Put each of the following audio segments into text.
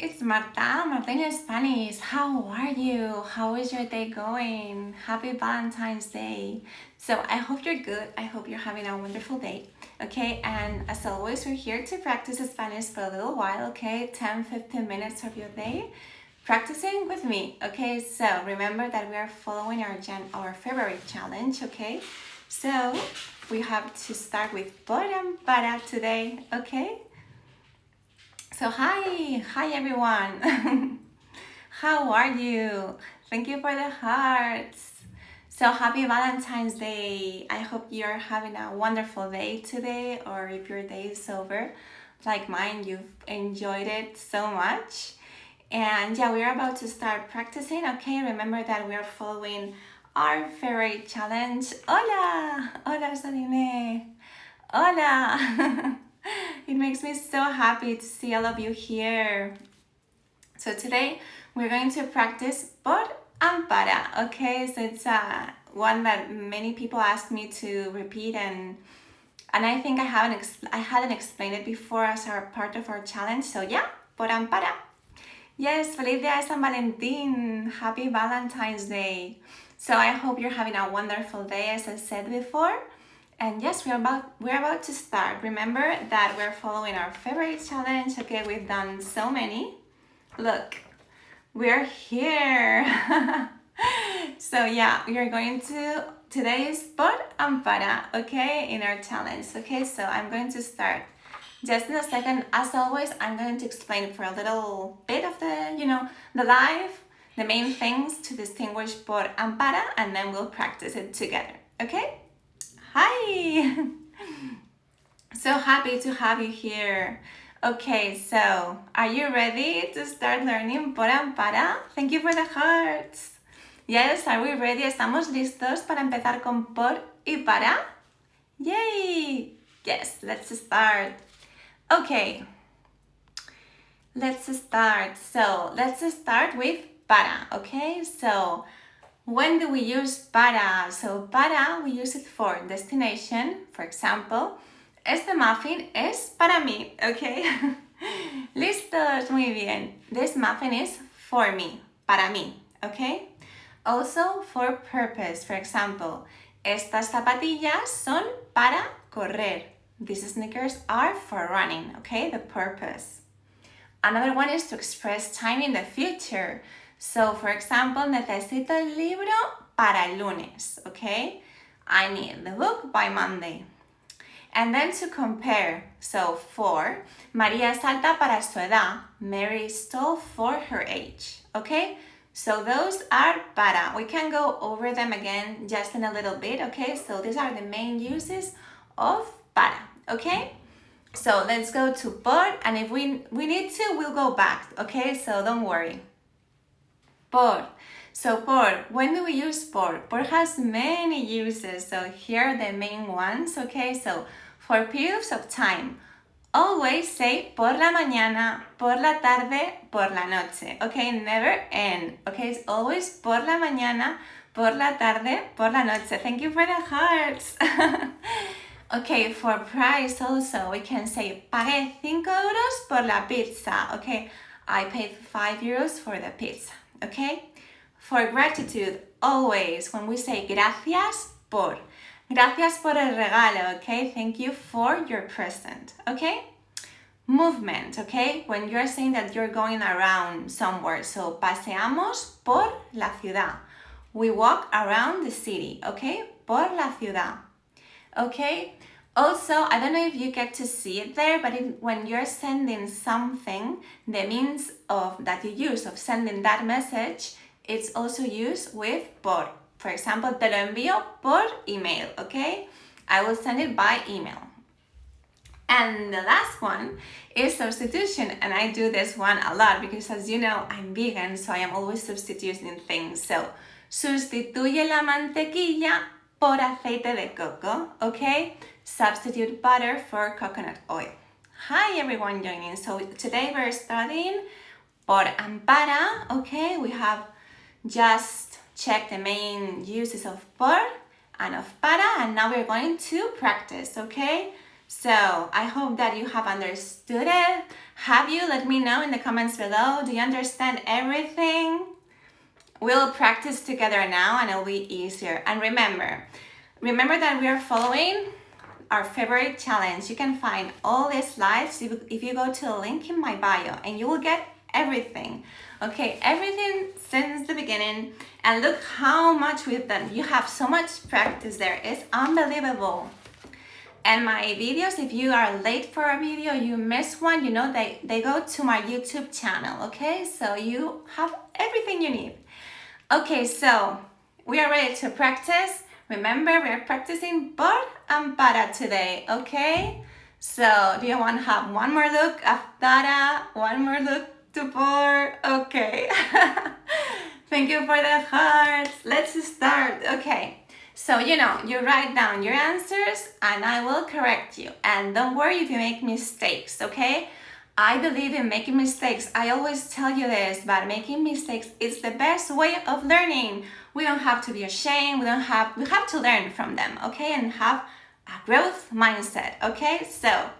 It's Marta in Spanish. How are you? How is your day going? Happy Valentine's Day. So I hope you're good. I hope you're having a wonderful day. Okay, and as always, we're here to practice Spanish for a little while, okay? 10-15 minutes of your day practicing with me. Okay, so remember that we are following our February challenge, okay? So we have to start with por and para today, okay? So hi everyone. How are you? Thank you for the hearts. So happy Valentine's Day. I hope you're having a wonderful day today, or if your day is over, like mine, you've enjoyed it so much. And yeah, we're about to start practicing, okay? Remember that we're following our favorite challenge. Hola! Hola, Saline. Hola! It makes me so happy to see all of you here. So today we're going to practice por and para, okay? So it's one that many people ask me to repeat, and I think I hadn't explained it before as part of our challenge. So yeah, por and para. Yes, Feliz Día de San Valentín. Happy Valentine's Day. So I hope you're having a wonderful day, as I said before. And yes, we're about to start. Remember that we're following our favorite challenge. Okay, we've done so many. Look, we're here. So yeah, we are going to, today is por and para, okay, in our challenge. Okay, so I'm going to start. Just in a second, as always, I'm going to explain for a little bit of the main things to distinguish por and para, and then we'll practice it together, okay? Hi! So happy to have you here. Okay, so are you ready to start learning por and para? Thank you for the hearts. Yes, are we ready? ¿Estamos listos para empezar con por y para? Yay! Yes, let's start. Okay, let's start. So let's start with para, okay? So when do we use para? So para, we use it for destination. For example, este muffin es para mí, okay? Listos, muy bien. This muffin is for me, para mí, okay? Also for purpose. For example, estas zapatillas son para correr. These sneakers are for running, okay? The purpose. Another one is to express time in the future. So, for example, necesito el libro para el lunes, okay? I need the book by Monday. And then to compare. So, for María es alta para su edad. Mary is tall for her age, okay? So those are para. We can go over them again just in a little bit, okay? So these are the main uses of para, okay? So let's go to por, and if we need to, we'll go back, okay? So don't worry. Por. So por, when do we use por? Por has many uses, so here are the main ones, okay? So for periods of time, always say por la mañana, por la tarde, por la noche, okay? Never end, okay? It's always por la mañana, por la tarde, por la noche. Thank you for the hearts. Okay, for price also, we can say pagué 5 euros por la pizza, okay? I paid 5 euros for the pizza, okay? For gratitude, always, when we say gracias por. Gracias por el regalo, okay? Thank you for your present, okay? Movement, okay? When you're saying that you're going around somewhere, so paseamos por la ciudad. We walk around the city, okay? Por la ciudad, okay? Also, I don't know if you get to see it there, but when you're sending something, the means that you use of sending that message, it's also used with por. For example, te lo envío por email, okay? I will send it by email. And the last one is substitution, and I do this one a lot because, as you know, I'm vegan, so I am always substituting things. So, sustituye la mantequilla por aceite de coco, okay? Substitute butter for coconut oil. Hi everyone joining. So today we're studying por and para, okay? We have just checked the main uses of por and of para, and now we're going to practice, okay? So I hope that you have understood it. Have you? Let me know in the comments below. Do you understand everything? We'll practice together now and it'll be easier. And remember that we are following our favorite challenge. You can find all these slides if you go to the link in my bio, and you will get everything. Okay, everything since the beginning. And look how much we've done. You have so much practice there. It's unbelievable. And my videos, if you are late for a video, you miss one, you know, they go to my YouTube channel, okay? So you have everything you need. Okay, so we are ready to practice. Remember, we are practicing por and para today, okay? So do you want to have one more look at para, one more look to por? Okay. Thank you for the hearts. Let's start. Okay. So, you write down your answers and I will correct you. And don't worry if you make mistakes, okay? I believe in making mistakes. I always tell you this, but making mistakes is the best way of learning. We don't have to be ashamed. We have to learn from them, okay? And have a growth mindset, okay? So,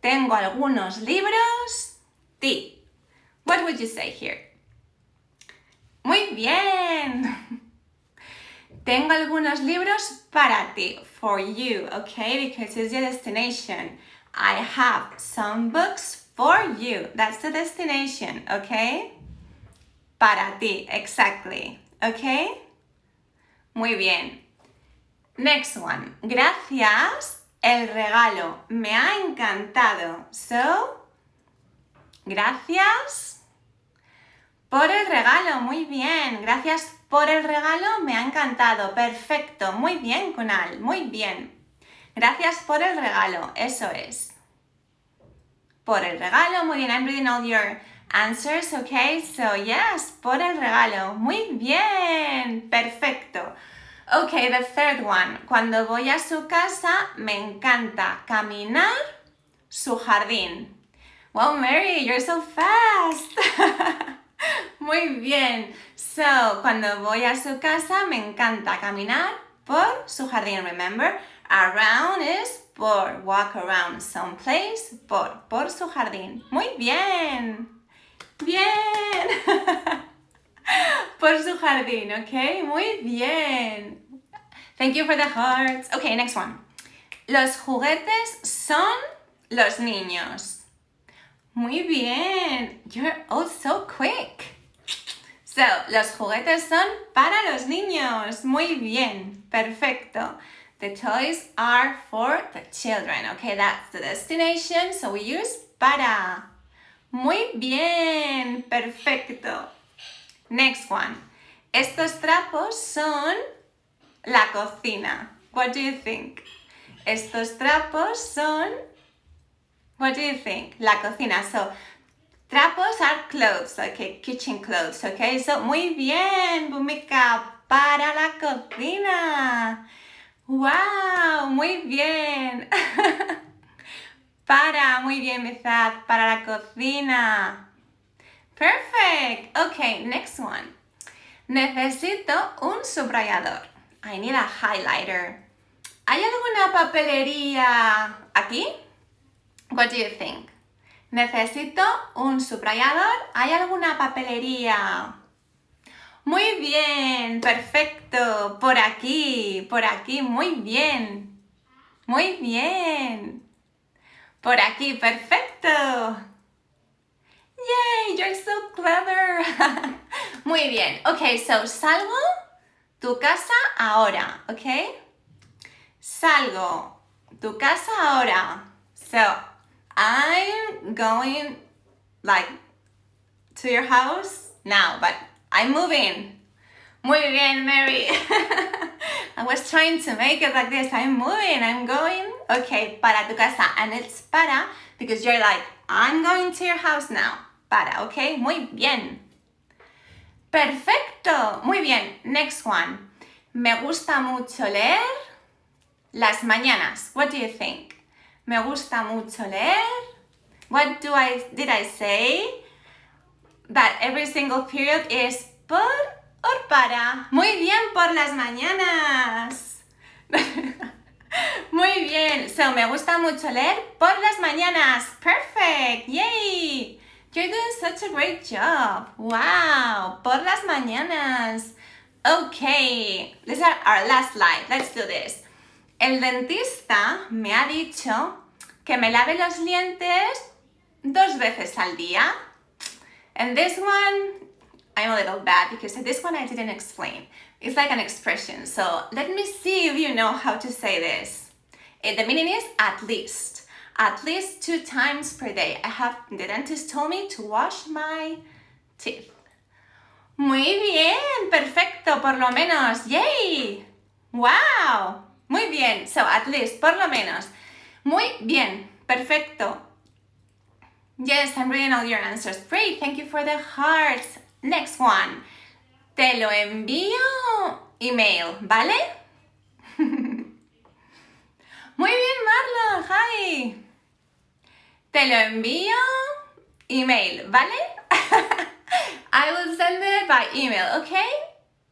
tengo algunos libros. Ti. What would you say here? Muy bien. Tengo algunos libros para ti, for you, okay? Because it's your destination. I have some books for you. That's the destination, okay? Para ti, exactly, okay? Muy bien. Next one. Gracias, el regalo. Me ha encantado. So, gracias por el regalo. Muy bien. Gracias por el regalo. Me ha encantado. Perfecto. Muy bien, Kunal. Muy bien. Gracias por el regalo. Eso es. Por el regalo. Muy bien. I'm reading all your answers, okay? So, yes, por el regalo. Muy bien. Perfecto. Okay, the third one. Cuando voy a su casa, me encanta caminar su jardín. Wow, Mary, you're so fast. Muy bien. So, cuando voy a su casa, me encanta caminar por su jardín. Remember, around is por, walk around someplace, por su jardín. Muy bien. Bien. Por su jardín, okay? Muy bien. Thank you for the hearts. Okay, next one. Los juguetes son los niños. Muy bien. You're all so quick. So, los juguetes son para los niños. Muy bien. Perfecto. The toys are for the children. Okay, that's the destination. So we use para. Muy bien. Perfecto. Next one. Estos trapos son la cocina. What do you think? Estos trapos son... What do you think? La cocina. So, trapos are clothes, okay, kitchen clothes, okay? So, muy bien, Bhumika, para la cocina. Wow, muy bien. Muy bien, Mizat, para la cocina. Perfect. Okay, next one. Necesito un subrayador. I need a highlighter. ¿Hay alguna papelería aquí? What do you think? Necesito un subrayador. ¿Hay alguna papelería? Muy bien, perfecto. Por aquí, muy bien. Muy bien. Por aquí, perfecto. Yay, you're so clever. Muy bien. Okay, so salgo tu casa ahora, okay? Salgo tu casa ahora. So I'm going like to your house now, but I'm moving. Muy bien, Mary. I was trying to make it like this. I'm moving, I'm going. Okay, para tu casa. And it's para because you're like, I'm going to your house now. Para, okay? Muy bien. Perfecto. Muy bien. Next one. Me gusta mucho leer las mañanas. What do you think? Me gusta mucho leer. What did I say? That every single period is por or para. Muy bien, por las mañanas. Muy bien. So, me gusta mucho leer por las mañanas. Perfect. Yay. You're doing such a great job. Wow. Por las mañanas. Okay. This is our last slide. Let's do this. El dentista me ha dicho que me lave los dientes 2 veces al día. And this one, I'm a little bad because this one I didn't explain. It's like an expression. So let me see if you know how to say this. The meaning is at least. At least 2 times per day. The dentist told me to wash my teeth. Muy bien, perfecto, por lo menos. Yay! Wow! Muy bien. So at least, por lo menos. Muy bien, perfecto. Yes, I'm reading all your answers. Great, thank you for the hearts. Next one. Te lo envío email, ¿vale? Muy bien, Marlon. Hi. Te lo envío email, ¿vale? I will send it by email, okay?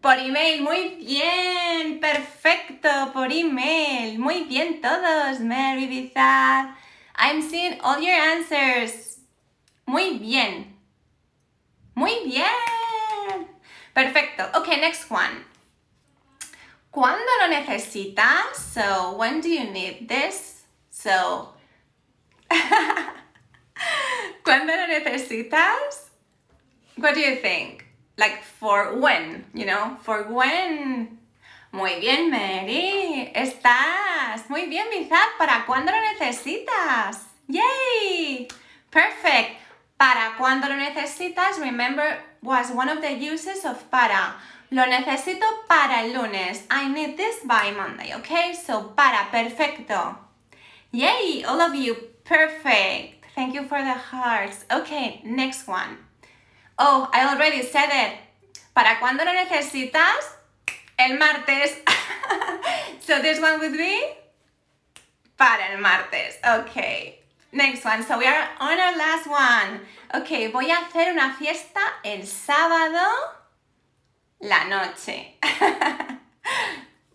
Por email, muy bien. Perfecto, por email. Muy bien todos, Mary, Bizarre. I'm seeing all your answers. Muy bien. Muy bien. Perfecto. Okay, next one. ¿Cuándo lo necesitas? So, when do you need this? So, ¿cuándo lo necesitas? What do you think? Like for when, you know? For when. Muy bien, Mary. Estás. Muy bien, Bizarre. ¿Para cuándo lo necesitas? Yay! Perfect. Para cuándo lo necesitas, remember, was one of the uses of para. Lo necesito para el lunes. I need this by Monday, okay? So, para, perfecto. Yay, all of you, perfect. Thank you for the hearts. Okay, next one. Oh, I already said it. ¿Para cuándo lo necesitas? El martes. So this one would be para el martes. Okay. Next one. So we are on our last one. Okay, voy a hacer una fiesta el sábado la noche.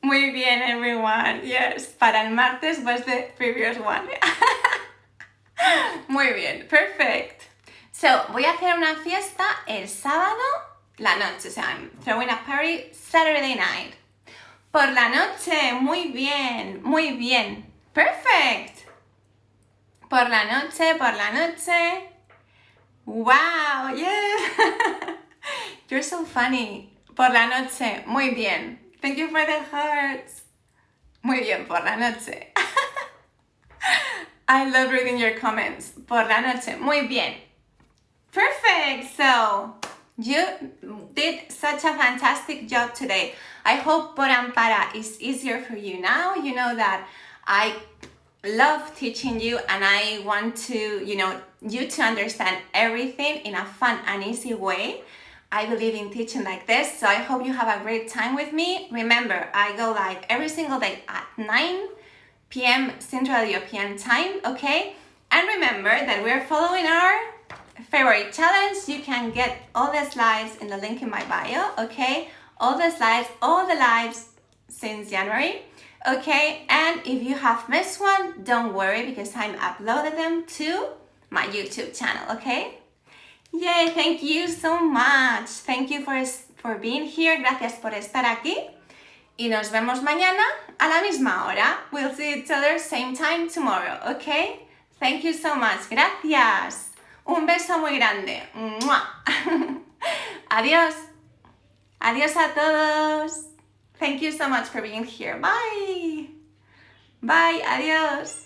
Muy bien, everyone. Yes, para el martes was the previous one. Muy bien, perfect. So, voy a hacer una fiesta el sábado la noche. So, I'm throwing a party Saturday night. Por la noche, muy bien, muy bien. Perfect. Por la noche, por la noche. Wow, yes. You're so funny. Por la noche, muy bien. Thank you for the hearts. Muy bien, por la noche. I love reading your comments. Por la noche, muy bien. Perfect. So, you did such a fantastic job today. I hope por and para is easier for you now. You know that I love teaching you and I want to, you to understand everything in a fun and easy way. I believe in teaching like this, so I hope you have a great time with me. Remember, I go live every single day at 9 p.m. Central European Time, okay? And remember that we're following our favorite challenge. You can get all the slides in the link in my bio, okay? All the slides, all the lives since January, okay? And if you have missed one, don't worry because I'm uploading them to my YouTube channel, okay? Yay, thank you so much. Thank you for being here. Gracias por estar aquí. Y nos vemos mañana a la misma hora. We'll see each other same time tomorrow, okay? Thank you so much. Gracias. Un beso muy grande. ¡Mua! Adiós. Adiós a todos. Thank you so much for being here. Bye. Bye. Adiós.